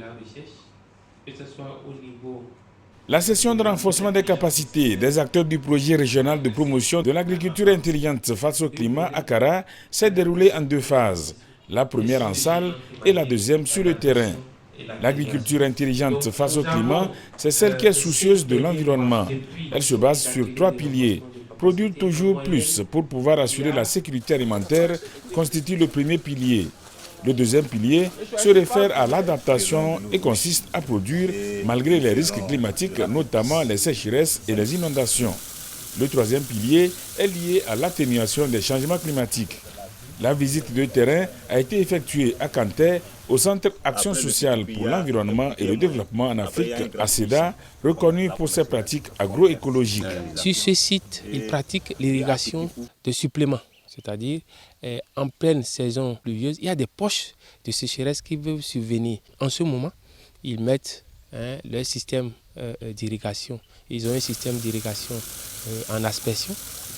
la recherche, que ce soit au niveau. La session de renforcement des capacités des acteurs du projet régional de promotion de l'agriculture intelligente face au climat à Kara s'est déroulée en 2 phases. La première en salle et la deuxième sur le terrain. L'agriculture intelligente face au climat, c'est celle qui est soucieuse de l'environnement. Elle se base sur 3 piliers. Produire toujours plus pour pouvoir assurer la sécurité alimentaire constitue le premier pilier. Le deuxième pilier se réfère à l'adaptation et consiste à produire malgré les risques climatiques, notamment les sécheresses et les inondations. Le troisième pilier est lié à l'atténuation des changements climatiques. La visite de terrain a été effectuée à Kanté, au Centre Action Sociale pour l'Environnement et le Développement en Afrique, ACEDA, reconnu pour ses pratiques agroécologiques. Sur ce site, ils pratiquent l'irrigation de suppléments. C'est-à-dire, en pleine saison pluvieuse, il y a des poches de sécheresse qui peuvent survenir. En ce moment, ils mettent leur système d'irrigation. Ils ont un système d'irrigation en aspersion.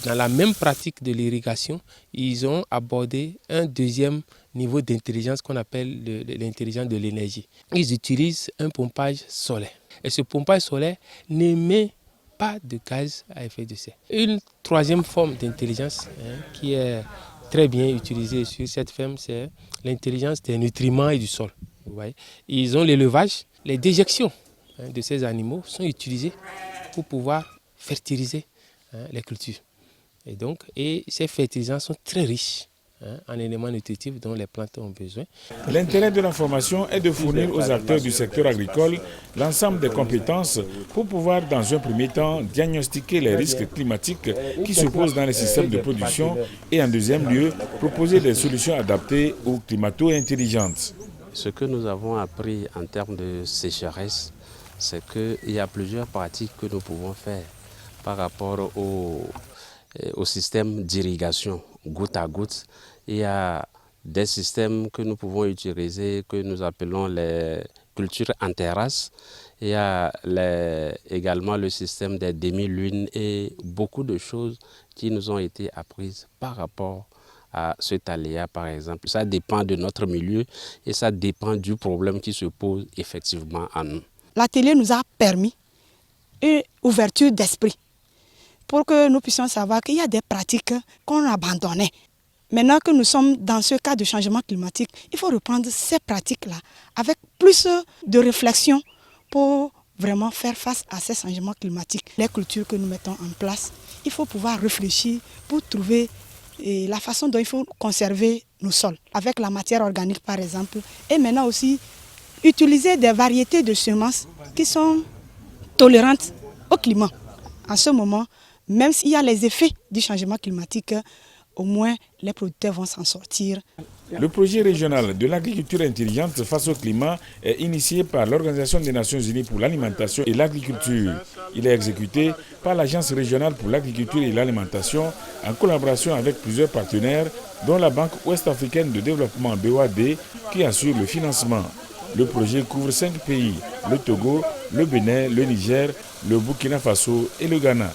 Dans la même pratique de l'irrigation, ils ont abordé un deuxième niveau d'intelligence qu'on appelle l'intelligence de l'énergie. Ils utilisent un pompage solaire. Et ce pompage solaire n'émet pas de gaz à effet de serre. Une troisième forme d'intelligence qui est très bien utilisée sur cette ferme, c'est l'intelligence des nutriments et du sol. Vous voyez. Ils ont l'élevage, les déjections de ces animaux sont utilisées pour pouvoir fertiliser les cultures. Et ces fertilisants sont très riches en éléments nutritifs dont les plantes ont besoin. L'intérêt de la formation est de fournir aux acteurs du secteur agricole l'ensemble des compétences pour pouvoir, dans un premier temps, diagnostiquer les risques climatiques qui se posent dans les systèmes de production et, en deuxième lieu, proposer des solutions adaptées ou climato-intelligentes. Ce que nous avons appris en termes de sécheresse, c'est qu'il y a plusieurs pratiques que nous pouvons faire par rapport au système d'irrigation goutte à goutte. Il y a des systèmes que nous pouvons utiliser, que nous appelons les cultures en terrasse. Il y a également le système des demi-lunes et beaucoup de choses qui nous ont été apprises par rapport à cet aléa, par exemple. Ça dépend de notre milieu et ça dépend du problème qui se pose effectivement à nous. L'atelier nous a permis une ouverture d'esprit pour que nous puissions savoir qu'il y a des pratiques qu'on abandonnait. Maintenant que nous sommes dans ce cas de changement climatique, il faut reprendre ces pratiques-là avec plus de réflexion pour vraiment faire face à ces changements climatiques. Les cultures que nous mettons en place, il faut pouvoir réfléchir pour trouver la façon dont il faut conserver nos sols, avec la matière organique par exemple, et maintenant aussi utiliser des variétés de semences qui sont tolérantes au climat. En ce moment, même s'il y a les effets du changement climatique, au moins les producteurs vont s'en sortir. Le projet régional de l'agriculture intelligente face au climat est initié par l'Organisation des Nations Unies pour l'alimentation et l'agriculture. Il est exécuté par l'Agence régionale pour l'agriculture et l'alimentation en collaboration avec plusieurs partenaires, dont la Banque ouest-africaine de développement BOAD qui assure le financement. Le projet couvre 5 pays, le Togo, le Bénin, le Niger, le Burkina Faso et le Ghana.